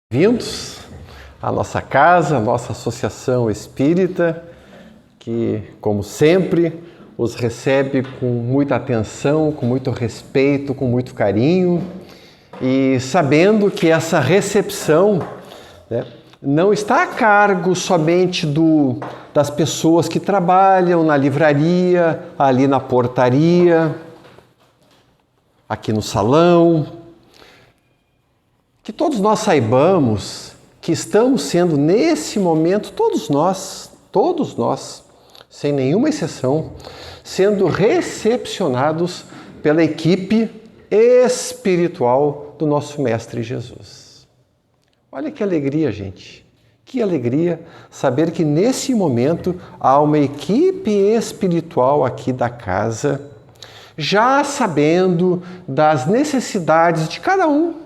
Bem-vindos à nossa casa, à nossa associação espírita, que, como sempre, os recebe com muita atenção, com muito respeito, com muito carinho, e sabendo que essa recepção, não está a cargo somente das pessoas que trabalham na livraria, ali na portaria, aqui no salão. Que todos nós saibamos que estamos sendo, nesse momento, todos nós, sem nenhuma exceção, sendo recepcionados pela equipe espiritual do nosso Mestre Jesus. Olha que alegria, gente. Que alegria saber que nesse momento há uma equipe espiritual aqui da casa, já sabendo das necessidades de cada um.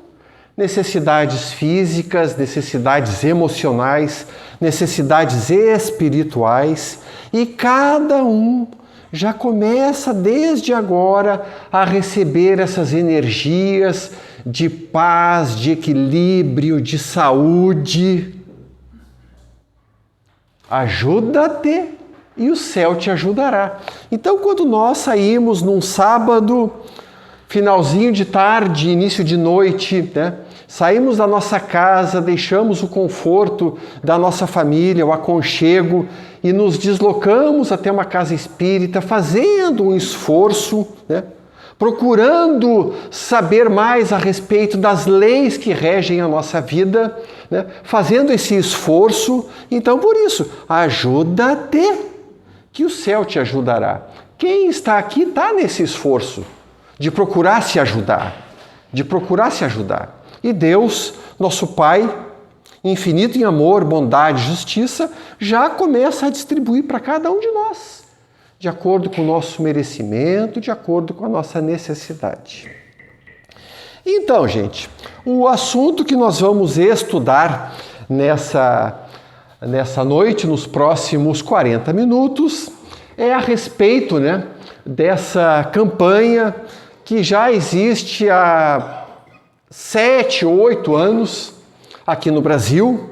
Necessidades físicas, necessidades emocionais, necessidades espirituais, e cada um já começa desde agora a receber essas energias de paz, de equilíbrio, de saúde. Ajuda-te e o céu te ajudará. Então, quando nós saímos num sábado, finalzinho de tarde, início de noite, saímos da nossa casa, deixamos o conforto da nossa família, o aconchego, e nos deslocamos até uma casa espírita, fazendo um esforço, procurando saber mais a respeito das leis que regem a nossa vida, fazendo esse esforço. Então, por isso, ajuda-te que o céu te ajudará. Quem está aqui está nesse esforço de procurar se ajudar, E Deus, nosso Pai, infinito em amor, bondade e justiça, já começa a distribuir para cada um de nós, de acordo com o nosso merecimento, de acordo com a nossa necessidade. Então, gente, o assunto que nós vamos estudar nessa noite, nos próximos 40 minutos, é a respeito, dessa campanha que já existe há 7, 8 anos aqui no Brasil,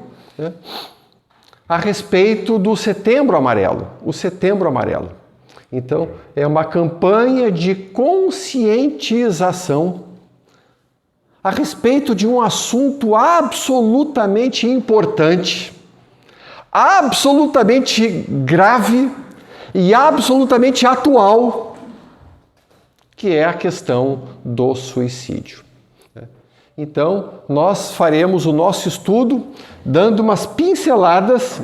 a respeito do Setembro Amarelo, o Setembro Amarelo. Então, é uma campanha de conscientização a respeito de um assunto absolutamente importante, absolutamente grave e absolutamente atual, que é a questão do suicídio. Então, nós faremos o nosso estudo dando umas pinceladas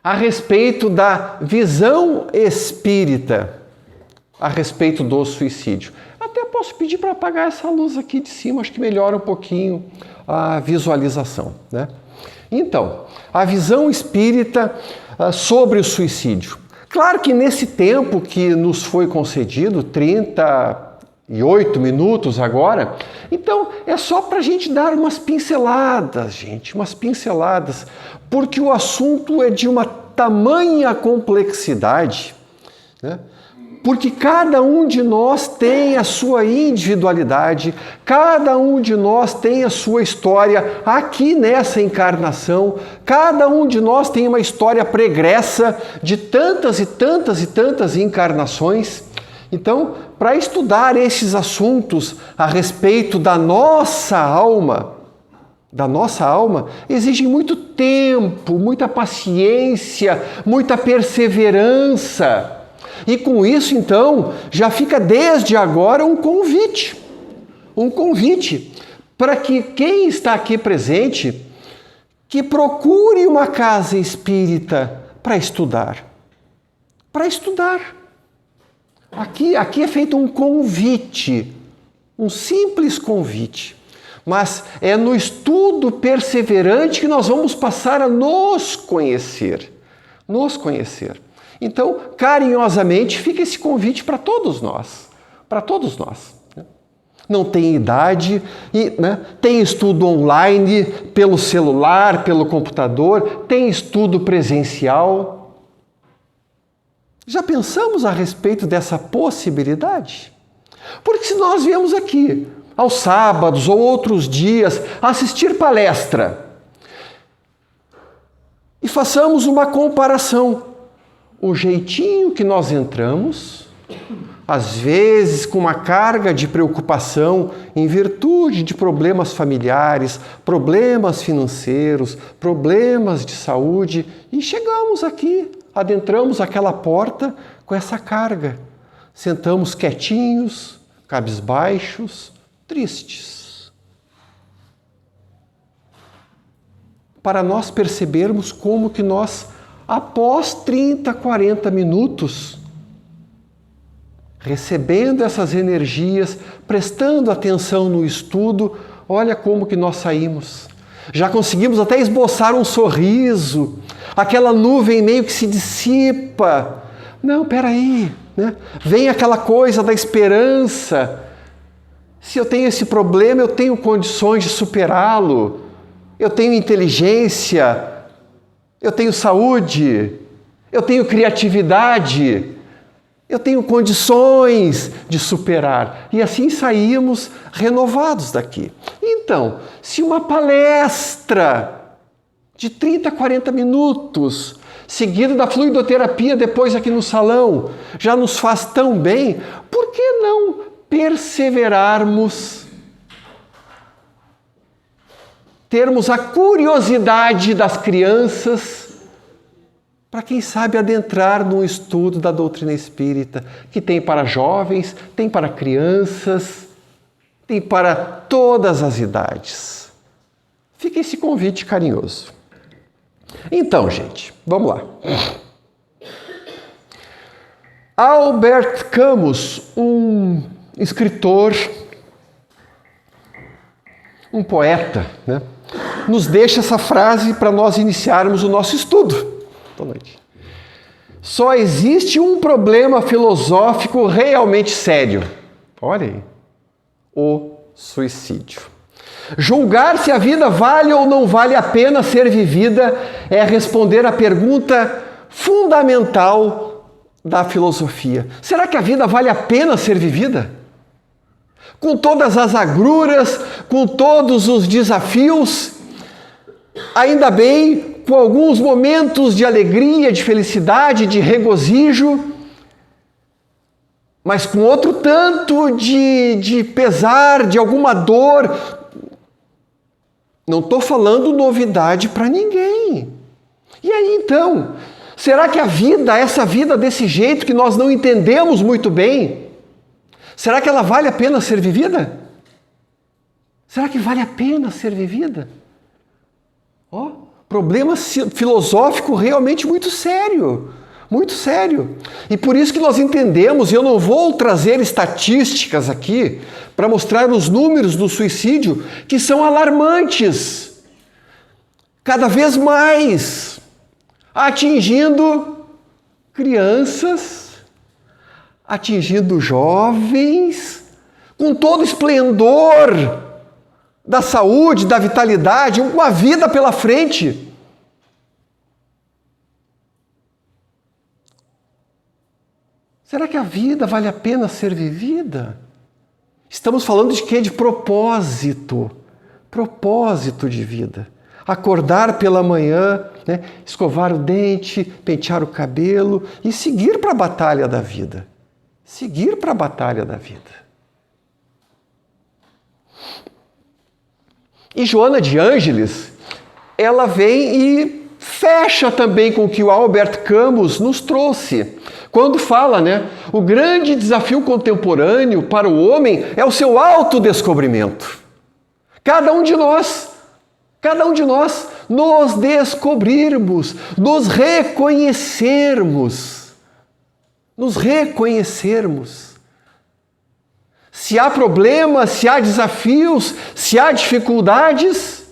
a respeito da visão espírita a respeito do suicídio. Até posso pedir para apagar essa luz aqui de cima, acho que melhora um pouquinho a visualização. Então, a visão espírita sobre o suicídio. Claro que nesse tempo que nos foi concedido, 38 minutos agora, então é só para a gente dar umas pinceladas, porque o assunto é de uma tamanha complexidade, porque cada um de nós tem a sua individualidade, cada um de nós tem a sua história aqui nessa encarnação, cada um de nós tem uma história pregressa de tantas e tantas e tantas encarnações. Então, para estudar esses assuntos a respeito da nossa alma, exige muito tempo, muita paciência, muita perseverança. E com isso, então, já fica desde agora um convite para que quem está aqui presente, que procure uma casa espírita para estudar. Aqui é feito um convite, um simples convite, mas é no estudo perseverante que nós vamos passar a nos conhecer. Então, carinhosamente, fica esse convite para todos nós. Não tem idade, tem estudo online, pelo celular, pelo computador, tem estudo presencial. Já pensamos a respeito dessa possibilidade? Porque se nós viemos aqui aos sábados ou outros dias, assistir palestra. E façamos uma comparação. O jeitinho que nós entramos, às vezes com uma carga de preocupação em virtude de problemas familiares, problemas financeiros, problemas de saúde, e chegamos aqui, adentramos aquela porta com essa carga. Sentamos quietinhos, cabisbaixos, tristes. Para nós percebermos como que nós, após 30, 40 minutos, recebendo essas energias, prestando atenção no estudo, olha como que nós saímos. Já conseguimos até esboçar um sorriso, aquela nuvem meio que se dissipa. Não, peraí, né? Vem aquela coisa da esperança. Se eu tenho esse problema, eu tenho condições de superá-lo. Eu tenho inteligência, eu tenho saúde, eu tenho criatividade. Eu tenho condições de superar. E assim saímos renovados daqui. Então, se uma palestra de 30, 40 minutos, seguida da fluidoterapia depois aqui no salão, já nos faz tão bem, por que não perseverarmos, termos a curiosidade das crianças, para quem sabe adentrar no estudo da doutrina espírita, que tem para jovens, tem para crianças, tem para todas as idades. Fica esse convite carinhoso. Então, gente, vamos lá. Albert Camus, um escritor, um poeta, né, nos deixa essa frase para nós iniciarmos o nosso estudo. Boa noite. Só existe um problema filosófico realmente sério. Olha aí. O suicídio. Julgar se a vida vale ou não vale a pena ser vivida é responder à pergunta fundamental da filosofia. Será que a vida vale a pena ser vivida? Com todas as agruras, com todos os desafios, ainda bem, com alguns momentos de alegria, de felicidade, de regozijo, mas com outro tanto de pesar, de alguma dor. Não estou falando novidade para ninguém. E aí então, será que a vida, essa vida desse jeito que nós não entendemos muito bem, será que ela vale a pena ser vivida? Será que vale a pena ser vivida? Problema filosófico realmente muito sério, muito sério. E por isso que nós entendemos, e eu não vou trazer estatísticas aqui para mostrar os números do suicídio, que são alarmantes, cada vez mais, atingindo crianças, atingindo jovens, com todo o esplendor da saúde, da vitalidade, uma vida pela frente. Será que a vida vale a pena ser vivida? Estamos falando de quê? De propósito. Propósito de vida. Acordar pela manhã, né? Escovar o dente, pentear o cabelo e seguir para a batalha da vida. Seguir para a batalha da vida. E Joana de Ângeles, ela vem e fecha também com o que o Albert Camus nos trouxe. Quando fala, né, o grande desafio contemporâneo para o homem é o seu autodescobrimento. Cada um de nós nos descobrirmos, nos reconhecermos. Se há problemas, se há desafios, se há dificuldades,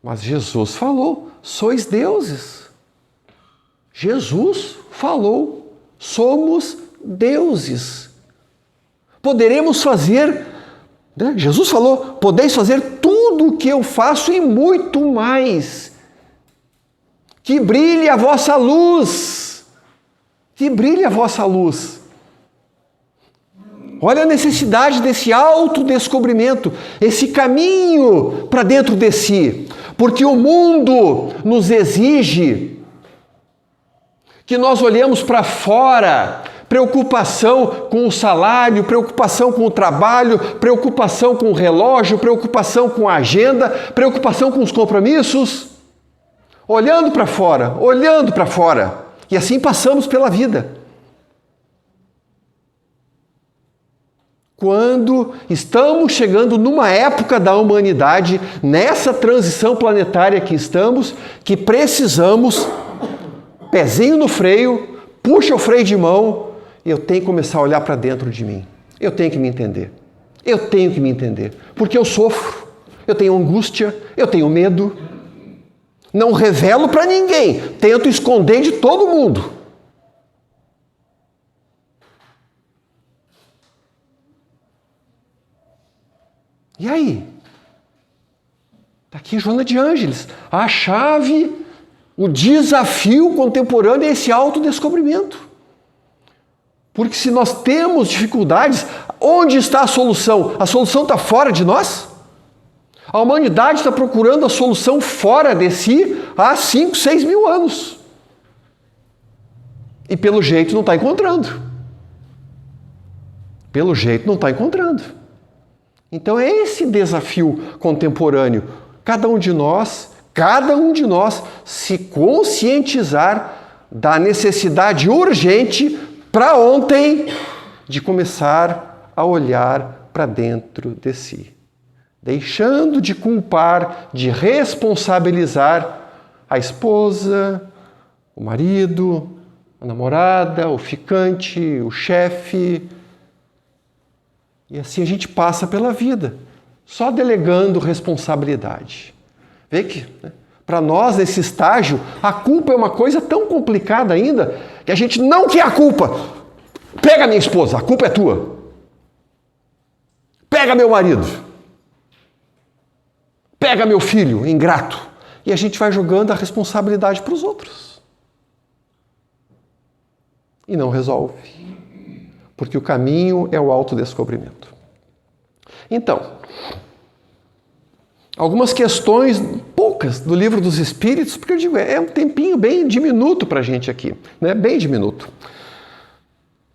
mas Jesus falou, sois deuses. Jesus falou, somos deuses. Poderemos fazer, né? Jesus falou, podeis fazer tudo o que eu faço e muito mais. Que brilhe a vossa luz. Que brilhe a vossa luz. Olha a necessidade desse autodescobrimento, esse caminho para dentro de si. Porque o mundo nos exige que nós olhemos para fora, preocupação com o salário, preocupação com o trabalho, preocupação com o relógio, preocupação com a agenda, preocupação com os compromissos. Olhando para fora, olhando para fora. E assim passamos pela vida. Quando estamos chegando numa época da humanidade, nessa transição planetária que estamos, que precisamos, pezinho no freio, puxa o freio de mão, e eu tenho que começar a olhar para dentro de mim. Eu tenho que me entender. Eu tenho que me entender. Porque eu sofro, eu tenho angústia, eu tenho medo. Não revelo para ninguém, tento esconder de todo mundo. E aí? Está aqui Joana de Ângeles. A chave, o desafio contemporâneo é esse autodescobrimento. Porque se nós temos dificuldades, onde está a solução? A solução está fora de nós? A humanidade está procurando a solução fora de si há 5, 6 mil anos. E pelo jeito não está encontrando. Pelo jeito não está encontrando. Então é esse desafio contemporâneo. Cada um de nós se conscientizar da necessidade urgente para ontem de começar a olhar para dentro de si. Deixando de culpar, de responsabilizar a esposa, o marido, a namorada, o ficante, o chefe. E assim a gente passa pela vida, só delegando responsabilidade. Vê que, para nós, nesse estágio, a culpa é uma coisa tão complicada ainda, que a gente não quer a culpa. Pega minha esposa, a culpa é tua. Pega meu marido. Pega meu filho, ingrato. E a gente vai jogando a responsabilidade para os outros. E não resolve. Porque o caminho é o autodescobrimento. Então, algumas questões, poucas, do Livro dos Espíritos, porque eu digo, é um tempinho bem diminuto para a gente aqui, né? Bem diminuto.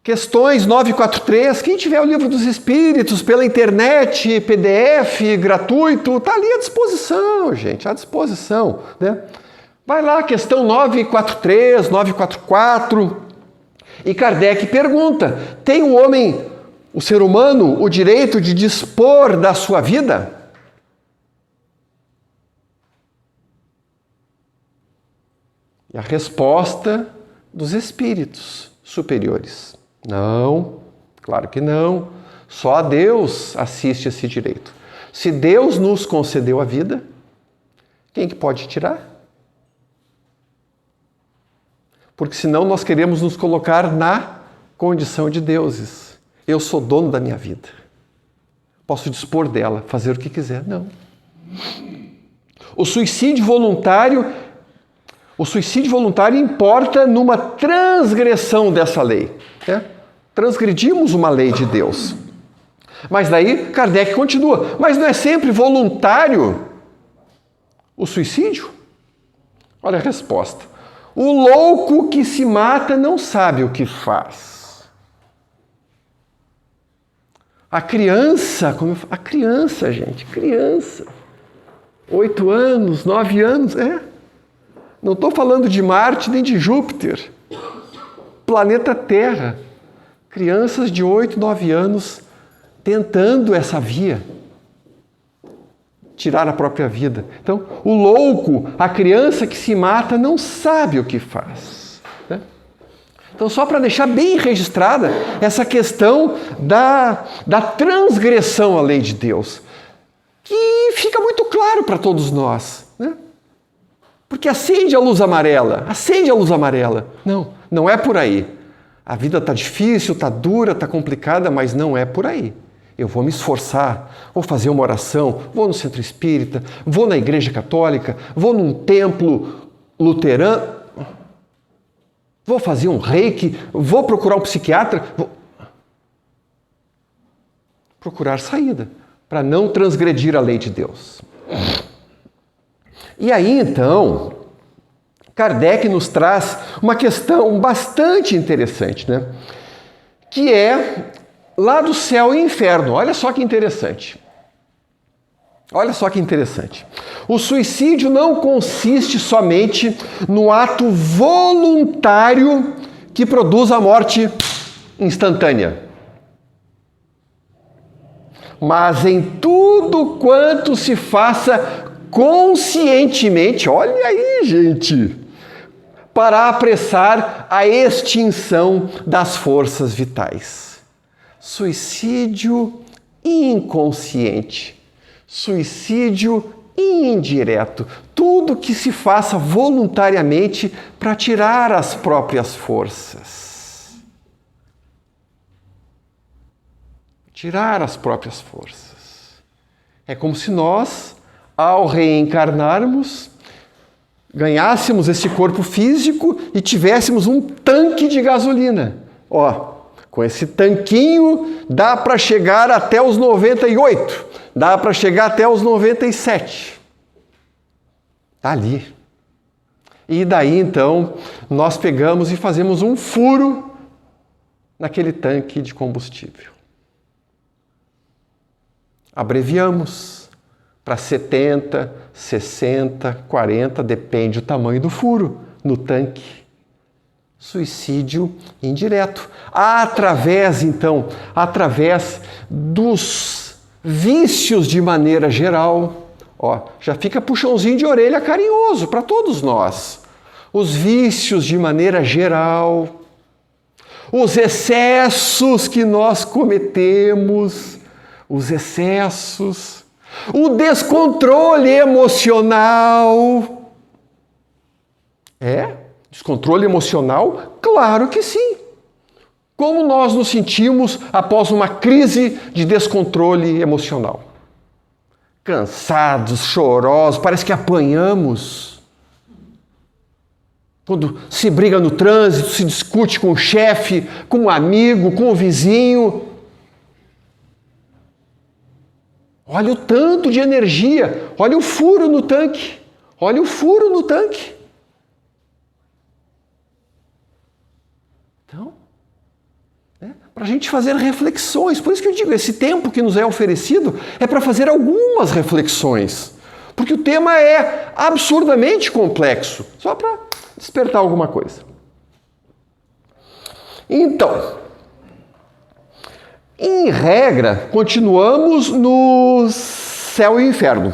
Questões 943, quem tiver o Livro dos Espíritos pela internet, PDF, gratuito, está ali à disposição, gente, à disposição, né? Vai lá, questão 943, 944, e Kardec pergunta, tem o homem, o ser humano, o direito de dispor da sua vida? E a resposta dos espíritos superiores. Não, claro que não. Só a Deus assiste esse direito. Se Deus nos concedeu a vida, quem que pode tirar? Porque senão nós queremos nos colocar na condição de deuses. Eu sou dono da minha vida. Posso dispor dela, fazer o que quiser. Não. O suicídio voluntário importa numa transgressão dessa lei. Né? Transgredimos uma lei de Deus. Mas daí Kardec continua. Mas não é sempre voluntário o suicídio? Olha a resposta. O louco que se mata não sabe o que faz. A criança, gente, criança. 8 anos, 9 anos, Não estou falando de Marte nem de Júpiter. Planeta Terra. Crianças de 8, 9 anos tentando essa via. Tirar a própria vida. Então, o louco, a criança que se mata, não sabe o que faz. Né? Então, só para deixar bem registrada essa questão da transgressão à lei de Deus, que fica muito claro para todos nós. Né? Porque acende a luz amarela. Não é por aí. A vida está difícil, está dura, está complicada, mas não é por aí. Eu vou me esforçar, vou fazer uma oração, vou no centro espírita, vou na igreja católica, vou num templo luterano, vou fazer um reiki, vou procurar um psiquiatra. procurar saída, para não transgredir a lei de Deus. E aí, então, Kardec nos traz uma questão bastante interessante, né? Que é lá do céu e inferno. Olha só que interessante. Olha só que interessante. O suicídio não consiste somente no ato voluntário que produz a morte instantânea, mas em tudo quanto se faça conscientemente, olha aí, gente, para apressar a extinção das forças vitais. Suicídio inconsciente, suicídio indireto, tudo que se faça voluntariamente para tirar as próprias forças. Tirar as próprias forças. É como se nós, ao reencarnarmos, ganhássemos esse corpo físico e tivéssemos um tanque de gasolina. Ó, com esse tanquinho dá para chegar até os 98, dá para chegar até os 97. Está ali. E daí, então, nós pegamos e fazemos um furo naquele tanque de combustível. Abreviamos para 70, 60, 40, depende do tamanho do furo no tanque. Suicídio indireto. Através dos vícios de maneira geral. Ó, já fica puxãozinho de orelha carinhoso para todos nós. Os vícios de maneira geral. Os excessos que nós cometemos. Os excessos, o descontrole emocional. Descontrole emocional? Claro que sim. Como nós nos sentimos após uma crise de descontrole emocional? Cansados, chorosos, parece que apanhamos. Quando se briga no trânsito, se discute com o chefe, com um amigo, com o vizinho. Olha o tanto de energia, olha o furo no tanque, olha o furo no tanque. Então, para a gente fazer reflexões, por isso que eu digo, esse tempo que nos é oferecido é para fazer algumas reflexões, porque o tema é absurdamente complexo, só para despertar alguma coisa. Então, em regra, continuamos no céu e inferno.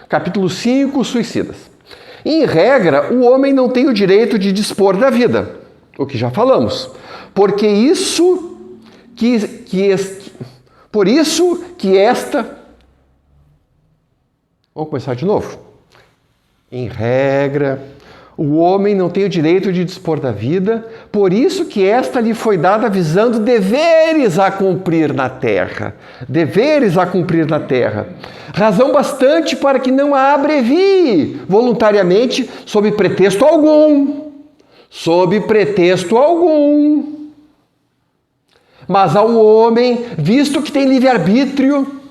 Capítulo 5, suicidas. Em regra, o homem não tem o direito de dispor da vida, o que já falamos. Por isso que esta... Vamos começar de novo. Em regra, o homem não tem o direito de dispor da vida, por isso que esta lhe foi dada visando deveres a cumprir na terra. Deveres a cumprir na terra. Razão bastante para que não a abrevie voluntariamente sob pretexto algum. Sob pretexto algum. Mas ao homem, visto que tem livre-arbítrio,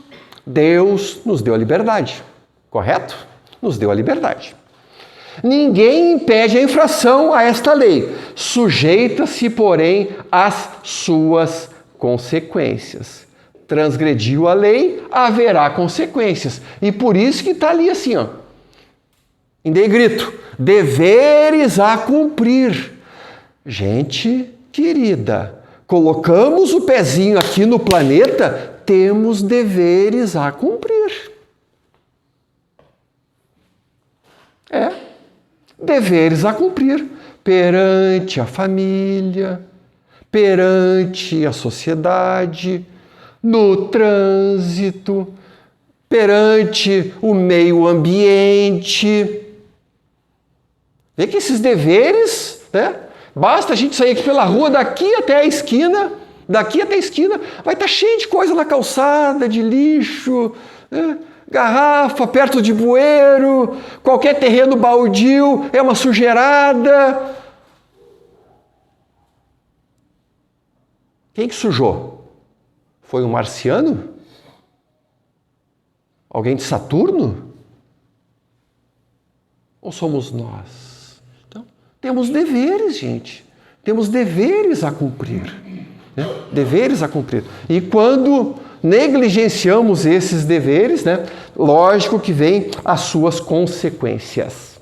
Deus nos deu a liberdade. Correto? Nos deu a liberdade. Ninguém impede a infração a esta lei, sujeita-se, porém, às suas consequências. Transgrediu a lei, haverá consequências. E por isso que está ali assim, ó, em negrito, deveres a cumprir. Gente querida, colocamos o pezinho aqui no planeta, temos deveres a cumprir. Deveres a cumprir perante a família, perante a sociedade, no trânsito, perante o meio ambiente. Vê que esses deveres, basta a gente sair aqui pela rua, daqui até a esquina, vai estar cheio de coisa na calçada, de lixo, garrafa perto de bueiro, qualquer terreno baldio é uma sujeirada. Quem que sujou? Foi um marciano? Alguém de Saturno? Ou somos nós? Então, temos deveres, gente. Temos deveres a cumprir. Né? Deveres a cumprir. E quando negligenciamos esses deveres, né, lógico que vem as suas consequências.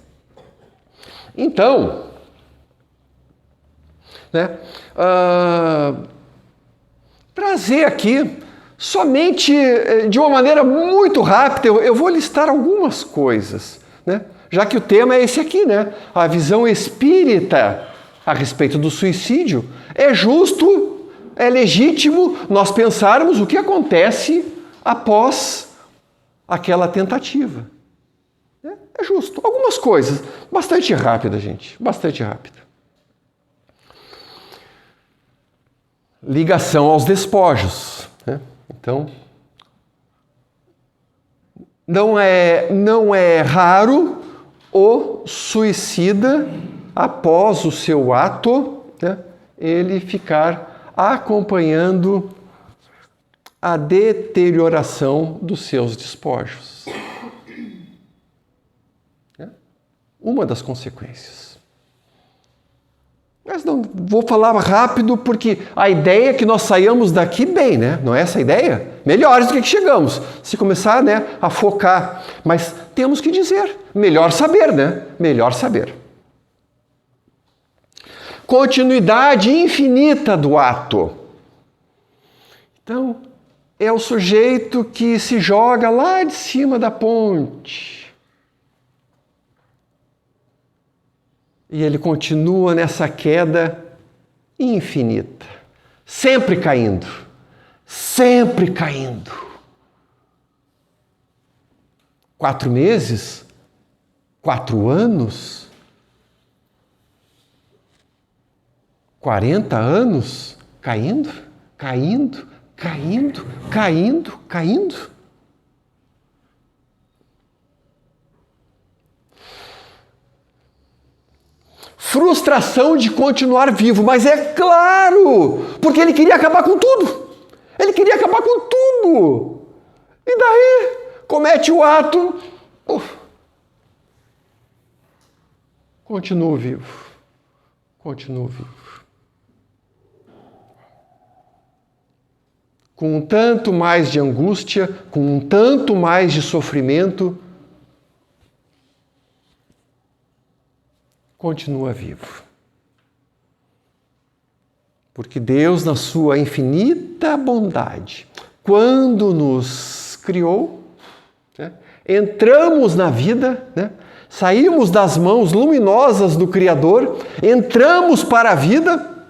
Então, né, trazer aqui, somente de uma maneira muito rápida, eu vou listar algumas coisas, né? Já que o tema é esse aqui, né? A visão espírita a respeito do suicídio. É justo, é legítimo nós pensarmos o que acontece após aquela tentativa. É justo. Algumas coisas. Bastante rápida, gente. Bastante rápida. Ligação aos despojos. Né? Então, não é raro o suicida, após o seu ato, né, ele ficar acompanhando a deterioração dos seus despojos. Uma das consequências. Mas não vou falar rápido porque a ideia é que nós saiamos daqui bem, né? Não é essa a ideia? Melhores do que chegamos. Se começar, né, a focar. Mas temos que dizer, melhor saber, né? Melhor saber. Continuidade infinita do ato. Então, é o sujeito que se joga lá de cima da ponte. E ele continua nessa queda infinita, sempre caindo, sempre caindo. 4 meses? 4 anos? 40 anos? Caindo, caindo, caindo, caindo, caindo. Frustração de continuar vivo, mas é claro, porque ele queria acabar com tudo. Ele queria acabar com tudo. E daí, comete o ato, continuo vivo. Continuo vivo. Com um tanto mais de angústia, com um tanto mais de sofrimento, continua vivo. Porque Deus, na sua infinita bondade, quando nos criou, né, entramos na vida, né, saímos das mãos luminosas do Criador, entramos para a vida,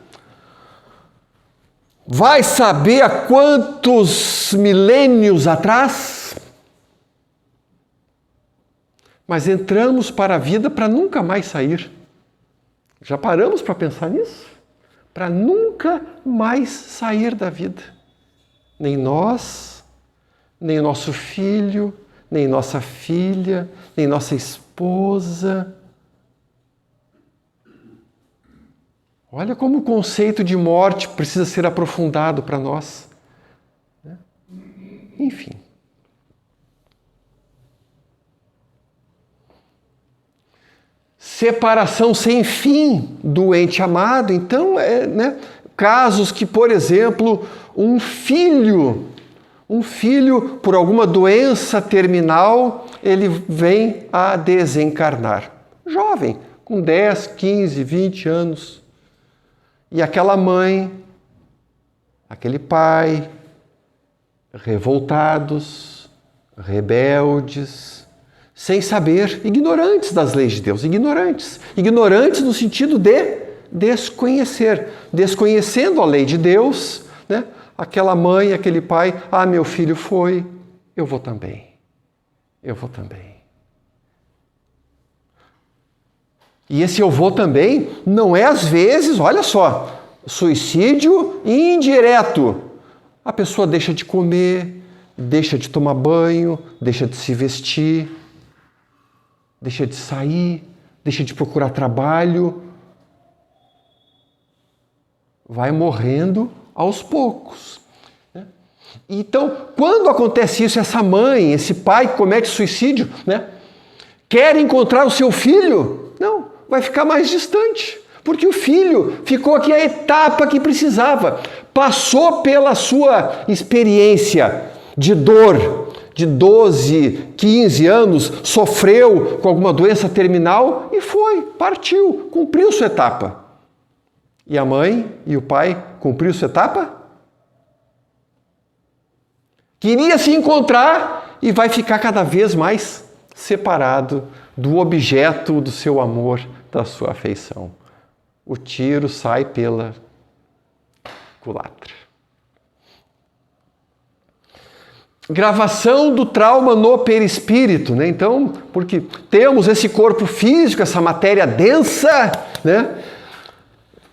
vai saber há quantos milênios atrás, mas entramos para a vida para nunca mais sair. Já paramos para pensar nisso? Para nunca mais sair da vida. Nem nós, nem nosso filho, nem nossa filha, nem nossa esposa. Olha como o conceito de morte precisa ser aprofundado para nós. Enfim. Separação sem fim do ente amado. Então, casos que, por exemplo, um filho, por alguma doença terminal, ele vem a desencarnar. Jovem, com 10, 15, 20 anos. E aquela mãe, aquele pai, revoltados, rebeldes, sem saber, ignorantes das leis de Deus, ignorantes no sentido de desconhecer, desconhecendo a lei de Deus, né? Aquela mãe, aquele pai, meu filho foi, eu vou também. E esse eu vou também não é às vezes, olha só, suicídio indireto. A pessoa deixa de comer, deixa de tomar banho, deixa de se vestir, deixa de sair, deixa de procurar trabalho. Vai morrendo aos poucos. Né? Então, quando acontece isso, essa mãe, esse pai que comete suicídio, né, quer encontrar o seu filho? Não, vai ficar mais distante. Porque o filho ficou aqui a etapa que precisava. Passou pela sua experiência de dor, de 12, 15 anos, sofreu com alguma doença terminal e partiu, cumpriu sua etapa. E a mãe e o pai cumpriu sua etapa? Queria se encontrar e vai ficar cada vez mais separado do objeto do seu amor, da sua afeição. O tiro sai pela culatra. Gravação do trauma no perispírito, né? Então, porque temos esse corpo físico, essa matéria densa, né?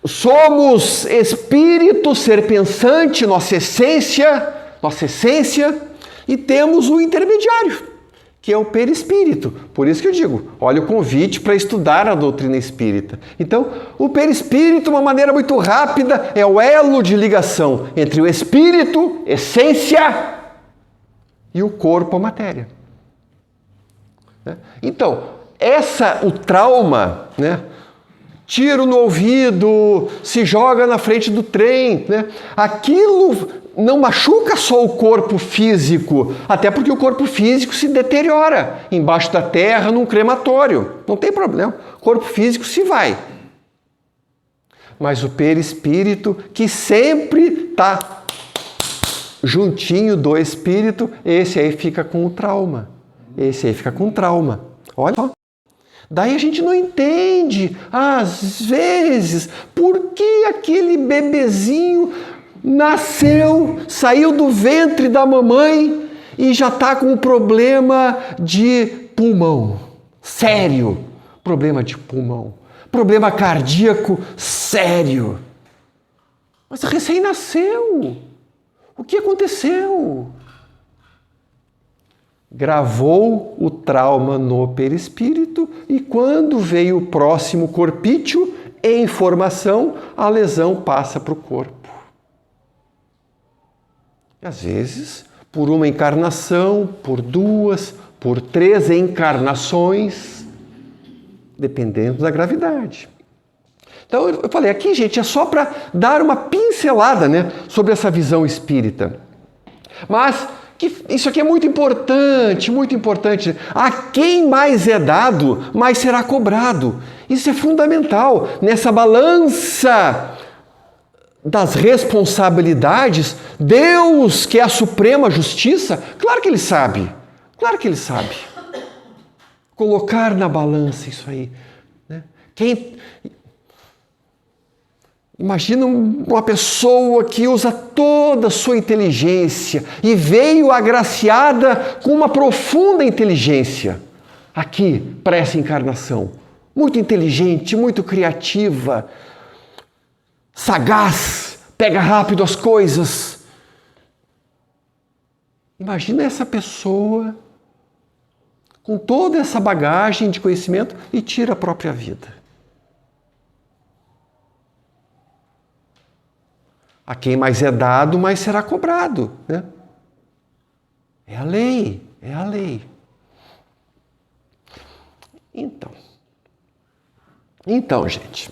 Somos espírito, ser pensante, nossa essência, e temos o intermediário, que é o perispírito. Por isso que eu digo, olha o convite para estudar a doutrina espírita. Então, o perispírito, uma maneira muito rápida, é o elo de ligação entre o espírito, essência, e o corpo, a matéria. Então, o trauma, né? Tiro no ouvido, se joga na frente do trem, né? Aquilo não machuca só o corpo físico, até porque o corpo físico se deteriora embaixo da terra, num crematório. Não tem problema, o corpo físico se vai. Mas o perispírito, que sempre está juntinho do espírito, esse aí fica com o trauma. Olha só. Daí a gente não entende, às vezes, por que aquele bebezinho nasceu, saiu do ventre da mamãe e já está com um problema de pulmão. Sério, problema de pulmão. Problema cardíaco sério. Mas recém-nasceu. O que aconteceu? Gravou o trauma no perispírito e quando veio o próximo corpício, em formação, a lesão passa para o corpo. E às vezes, por uma encarnação, por 2, por 3 encarnações, dependendo da gravidade. Então, eu falei aqui, gente, é só para dar uma pincelada, né, sobre essa visão espírita. Mas isso aqui é muito importante, muito importante. A quem mais é dado, mais será cobrado. Isso é fundamental. Nessa balança das responsabilidades, Deus, que é a suprema justiça, claro que Ele sabe. Colocar na balança isso aí. Né? Imagina uma pessoa que usa toda a sua inteligência e veio agraciada com uma profunda inteligência aqui para essa encarnação. Muito inteligente, muito criativa, sagaz, pega rápido as coisas. Imagina essa pessoa com toda essa bagagem de conhecimento e tira a própria vida. A quem mais é dado, mais será cobrado, né? É a lei. Então, gente,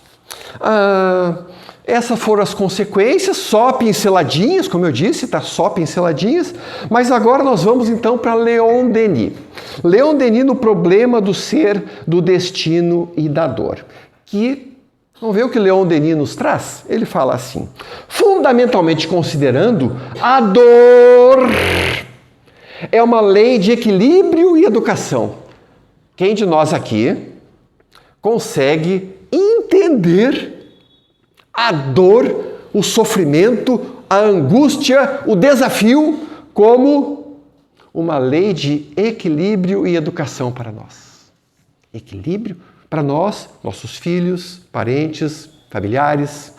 essas foram as consequências, só pinceladinhas, como eu disse, tá? Só pinceladinhas, mas agora nós vamos então para Leon Denis. Leon Denis no problema do ser, do destino e da dor, vamos ver o que Leon Denis nos traz? Ele fala assim: fundamentalmente considerando, a dor é uma lei de equilíbrio e educação. Quem de nós aqui consegue entender a dor, o sofrimento, a angústia, o desafio como uma lei de equilíbrio e educação para nós? Equilíbrio para nós, nossos filhos, parentes, familiares.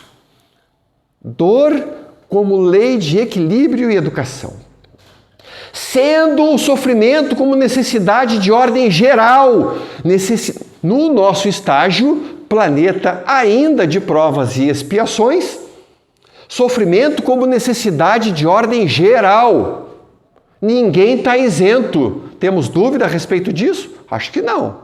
Dor como lei de equilíbrio e educação. Sendo o sofrimento como necessidade de ordem geral, no nosso estágio, planeta ainda de provas e expiações, Sofrimento como necessidade de ordem geral. Ninguém está isento. Temos dúvida a respeito disso? Acho que não.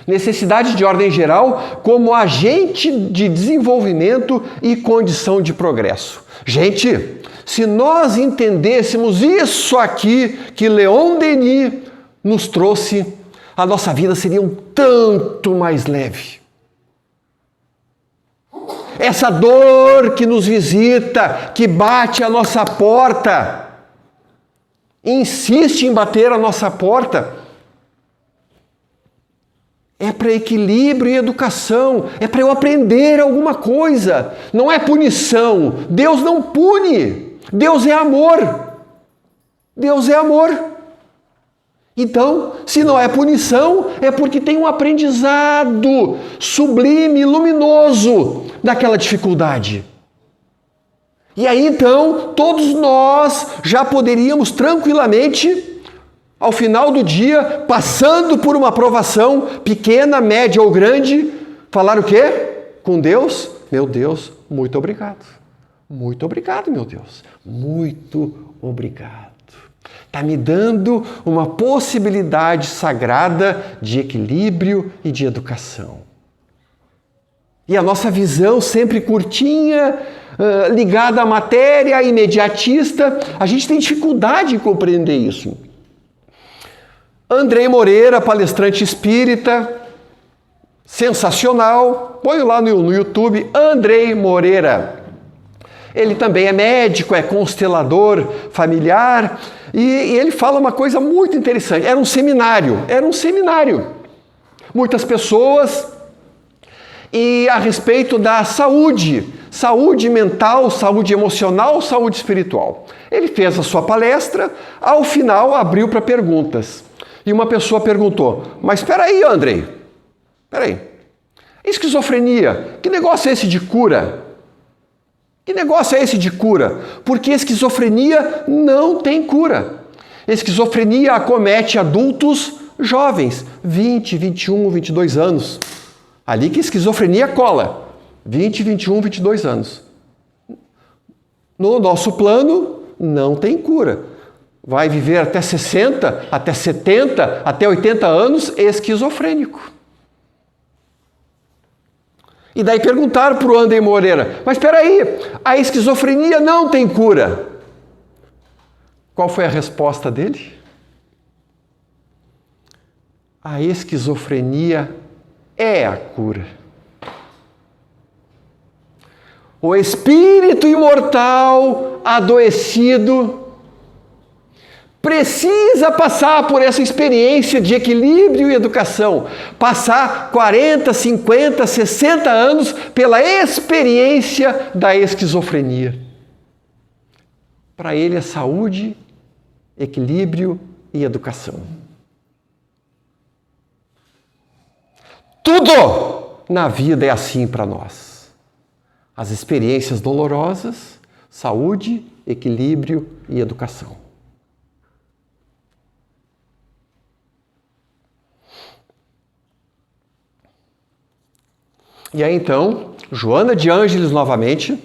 Necessidade de ordem geral como agente de desenvolvimento e condição de progresso. Gente, se nós entendêssemos isso aqui que Leon Denis nos trouxe, a nossa vida seria um tanto mais leve. Essa dor que nos visita, que bate à nossa porta, insiste em bater à nossa porta, é para equilíbrio e educação, é para eu aprender alguma coisa, não é punição. Deus não pune, Deus é amor. Deus é amor. Então, se não é punição, é porque tem um aprendizado sublime, luminoso daquela dificuldade. E aí então, todos nós já poderíamos tranquilamente, ao final do dia, passando por uma provação pequena, média ou grande, falar o quê? Com Deus? Meu Deus, muito obrigado. Muito obrigado, meu Deus. Muito obrigado. Está me dando uma possibilidade sagrada de equilíbrio e de educação. E a nossa visão sempre curtinha, ligada à matéria, imediatista, a gente tem dificuldade em compreender isso. Andrei Moreira, palestrante espírita, sensacional, põe lá no YouTube, Andrei Moreira. Ele também é médico, é constelador familiar, e ele fala uma coisa muito interessante. Era um seminário. Muitas pessoas, e a respeito da saúde mental, saúde emocional, saúde espiritual. Ele fez a sua palestra, ao final abriu para perguntas. E uma pessoa perguntou, mas espera aí, Andrei, esquizofrenia, que negócio é esse de cura? Que negócio é esse de cura? Porque esquizofrenia não tem cura. Esquizofrenia acomete adultos jovens, 20, 21, 22 anos. Ali que esquizofrenia cola, 20, 21, 22 anos. No nosso plano, não tem cura. Vai viver até 60, até 70, até 80 anos esquizofrênico. E daí perguntaram para o Andrei Moreira, mas espera aí, a esquizofrenia não tem cura. Qual foi a resposta dele? A esquizofrenia é a cura. O espírito imortal adoecido precisa passar por essa experiência de equilíbrio e educação, passar 40, 50, 60 anos pela experiência da esquizofrenia. Para ele é saúde, equilíbrio e educação. Tudo na vida é assim para nós. As experiências dolorosas, saúde, equilíbrio e educação. E aí então, Joana de Ângeles novamente,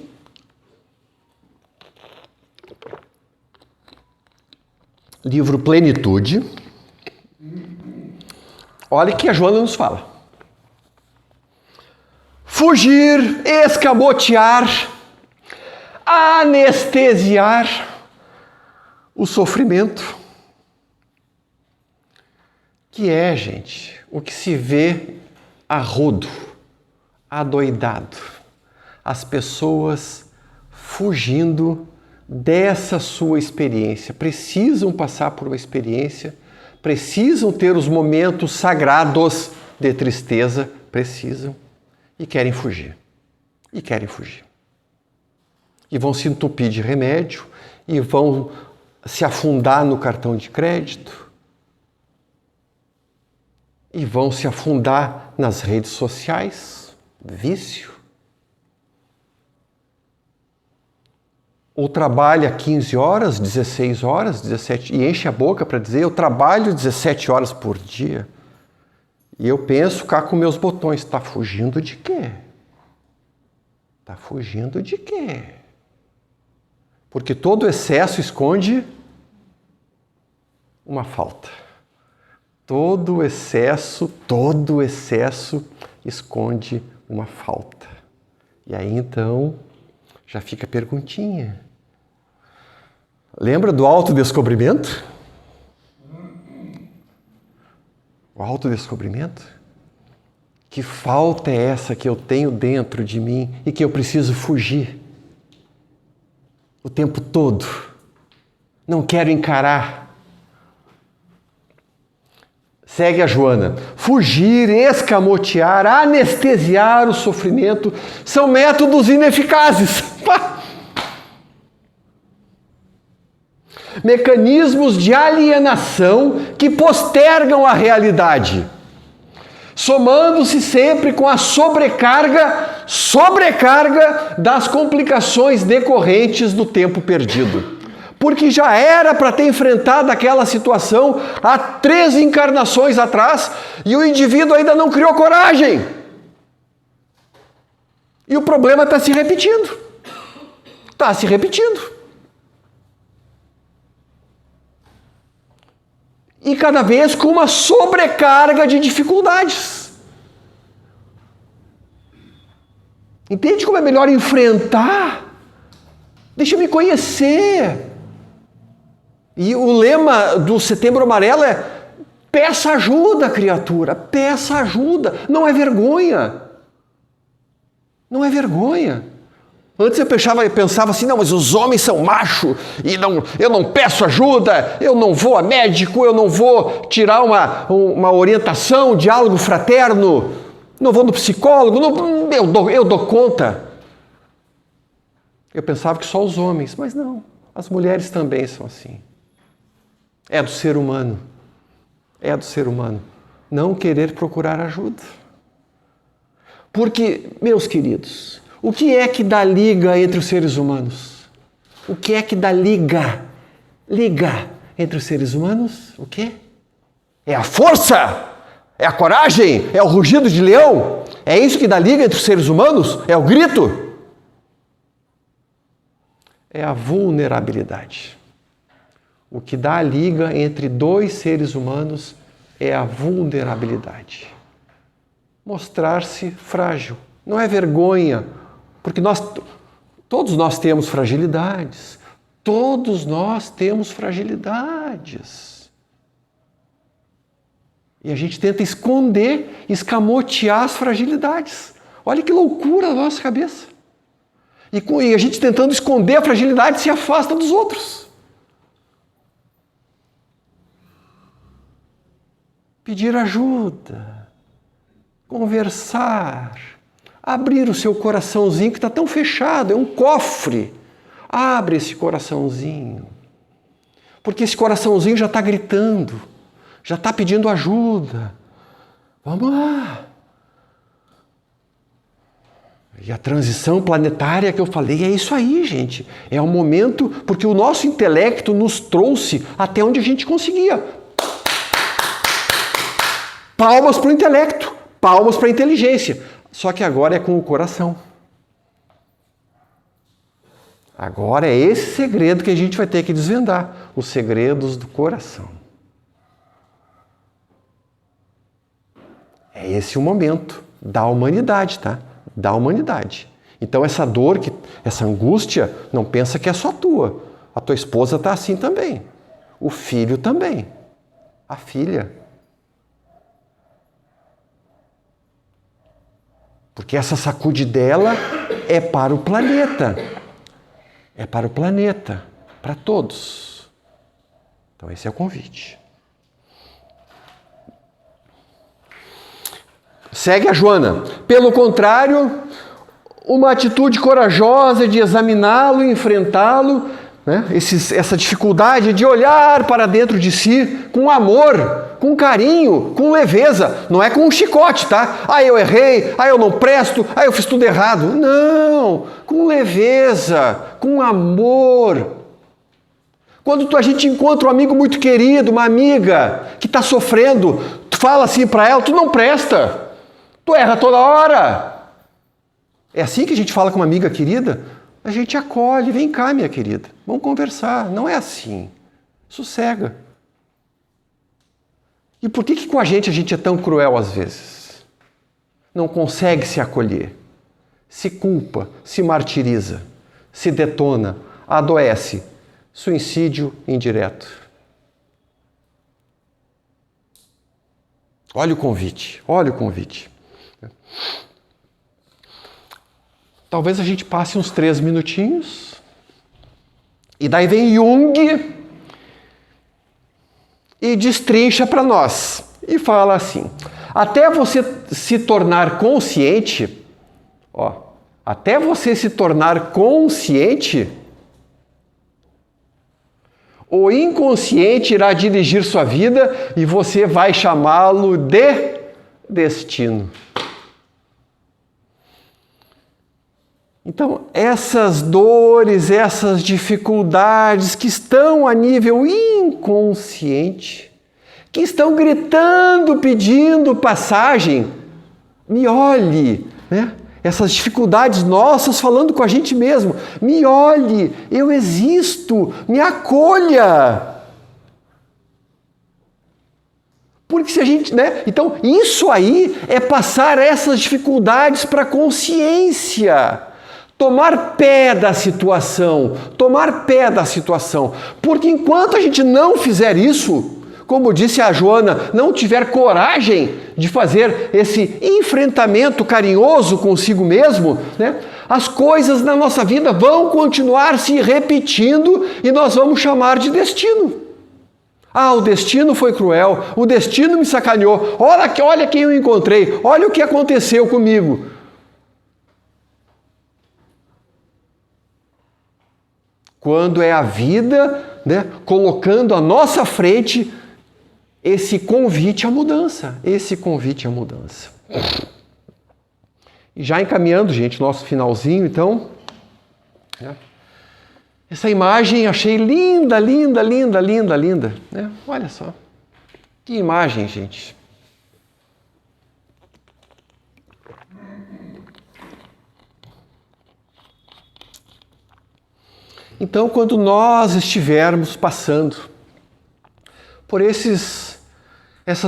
livro Plenitude. Olha o que a Joana nos fala. Fugir, escamotear, anestesiar o sofrimento, que é, gente, o que se vê a rodo, adoidado, as pessoas fugindo dessa sua experiência, precisam passar por uma experiência, precisam ter os momentos sagrados de tristeza, precisam, e querem fugir, e vão se entupir de remédio, e vão se afundar no cartão de crédito, e vão se afundar nas redes sociais, vício, ou trabalha 15 horas, 16 horas, 17, e enche a boca para dizer, eu trabalho 17 horas por dia, e eu penso cá com meus botões, está fugindo de quê? Está fugindo de quê? Porque todo excesso esconde uma falta. Todo excesso esconde uma falta. E aí então já fica a perguntinha. Lembra do autodescobrimento? O autodescobrimento? Que falta é essa que eu tenho dentro de mim e que eu preciso fugir o tempo todo? Não quero encarar. Segue a Joana. Fugir, escamotear, anestesiar o sofrimento são métodos ineficazes. Mecanismos de alienação que postergam a realidade, somando-se sempre com a sobrecarga das complicações decorrentes do tempo perdido. Porque já era para ter enfrentado aquela situação há 3 encarnações atrás e o indivíduo ainda não criou coragem. E o problema está se repetindo. Está se repetindo. E cada vez com uma sobrecarga de dificuldades. Entende como é melhor enfrentar? Deixa eu me conhecer. E o lema do Setembro Amarelo é: peça ajuda, criatura, peça ajuda. Não é vergonha. Não é vergonha. Antes eu pensava assim, não, mas os homens são macho e eu não peço ajuda, eu não vou a médico, eu não vou tirar uma orientação, um diálogo fraterno, não vou no psicólogo, eu dou conta. Eu pensava que só os homens, mas não, as mulheres também são assim. É do ser humano. É do ser humano não querer procurar ajuda. Porque, meus queridos, o que é que dá liga entre os seres humanos? O que é que dá liga entre os seres humanos? O quê? É a força? É a coragem? É o rugido de leão? É isso que dá liga entre os seres humanos? É o grito? É a vulnerabilidade. O que dá a liga entre 2 seres humanos é a vulnerabilidade. Mostrar-se frágil. Não é vergonha, porque todos nós temos fragilidades. Todos nós temos fragilidades. E a gente tenta esconder, escamotear as fragilidades. Olha que loucura na nossa cabeça. E a gente tentando esconder a fragilidade se afasta dos outros. Pedir ajuda, conversar, abrir o seu coraçãozinho que está tão fechado, é um cofre. Abre esse coraçãozinho, porque esse coraçãozinho já está gritando, já está pedindo ajuda. Vamos lá. E a transição planetária que eu falei é isso aí, gente. É o momento, porque o nosso intelecto nos trouxe até onde a gente conseguia. Palmas para o intelecto, palmas para a inteligência. Só que agora é com o coração. Agora é esse segredo que a gente vai ter que desvendar. Os segredos do coração. É esse o momento da humanidade, tá? Da humanidade. Então essa dor, essa angústia, não pensa que é só tua. A tua esposa está assim também. O filho também. A filha. Porque essa sacudidela é para o planeta. É para o planeta, para todos. Então esse é o convite. Segue a Joana. Pelo contrário, uma atitude corajosa de examiná-lo e enfrentá-lo, né? Essa dificuldade de olhar para dentro de si com amor, com carinho, com leveza. Não é com um chicote, tá? Ah, eu errei, eu não presto, eu fiz tudo errado. Não, com leveza, com amor. Quando a gente encontra um amigo muito querido, uma amiga que está sofrendo, tu fala assim para ela, tu não presta, tu erra toda hora. É assim que a gente fala com uma amiga querida? A gente acolhe, vem cá, minha querida, vamos conversar. Não é assim. Sossega. E por que com a gente é tão cruel às vezes? Não consegue se acolher, se culpa, se martiriza, se detona, adoece. Suicídio indireto. Olha o convite, olha o convite. Talvez a gente passe uns 3 minutinhos e daí vem Jung e destrincha para nós e fala assim: até você se tornar consciente, até você se tornar consciente, o inconsciente irá dirigir sua vida e você vai chamá-lo de destino. Então, essas dores, essas dificuldades que estão a nível inconsciente, que estão gritando, pedindo passagem, me olhe, né? Essas dificuldades nossas falando com a gente mesmo, me olhe, eu existo, me acolha. Porque se a gente, né? Então, isso aí é passar essas dificuldades para a consciência. Tomar pé da situação, porque enquanto a gente não fizer isso, como disse a Joana, não tiver coragem de fazer esse enfrentamento carinhoso consigo mesmo, né, as coisas na nossa vida vão continuar se repetindo e nós vamos chamar de destino. O destino foi cruel, o destino me sacaneou, olha quem eu encontrei, olha o que aconteceu comigo. Quando é a vida, né, colocando à nossa frente esse convite à mudança. E já encaminhando, gente, nosso finalzinho, então. Né, essa imagem achei linda. Né? Olha só. Que imagem, gente. Então, quando nós estivermos passando por essas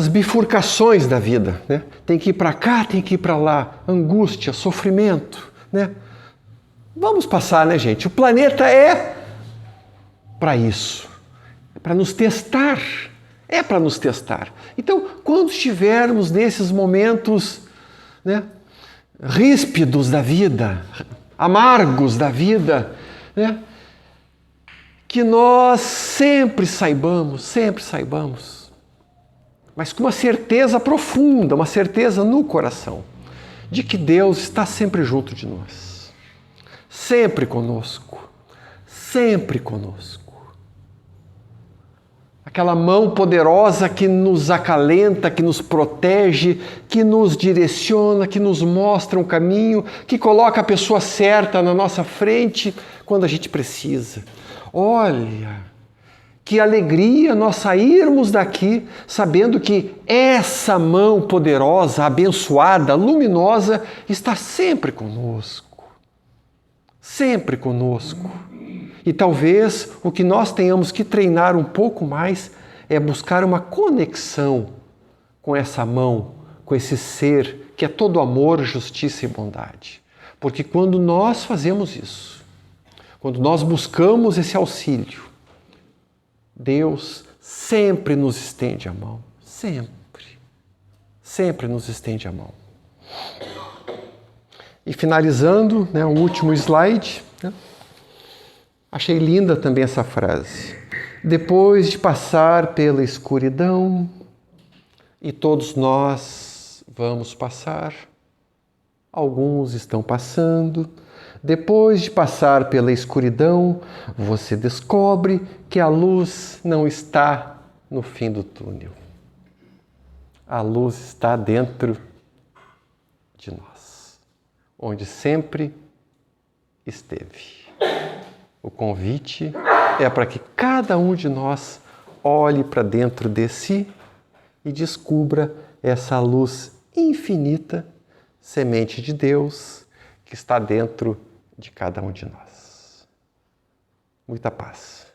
bifurcações da vida, né? Tem que ir para cá, tem que ir para lá, angústia, sofrimento, né? Vamos passar, né, gente? O planeta é para isso, é para nos testar, Então, quando estivermos nesses momentos, né, ríspidos da vida, amargos da vida, né? Que nós sempre saibamos, mas com uma certeza profunda, uma certeza no coração, de que Deus está sempre junto de nós, sempre conosco. Aquela mão poderosa que nos acalenta, que nos protege, que nos direciona, que nos mostra um caminho, que coloca a pessoa certa na nossa frente quando a gente precisa. Olha, que alegria nós sairmos daqui sabendo que essa mão poderosa, abençoada, luminosa, está sempre conosco. E talvez o que nós tenhamos que treinar um pouco mais é buscar uma conexão com essa mão, com esse ser que é todo amor, justiça e bondade. Porque quando nós fazemos isso, quando nós buscamos esse auxílio, Deus sempre nos estende a mão. Sempre nos estende a mão. E finalizando, né, o último slide, né, achei linda também essa frase. Depois de passar pela escuridão, e todos nós vamos passar, alguns estão passando. Depois de passar pela escuridão, você descobre que a luz não está no fim do túnel. A luz está dentro de nós, onde sempre esteve. O convite é para que cada um de nós olhe para dentro de si e descubra essa luz infinita, semente de Deus, que está dentro de cada um de nós. Muita paz.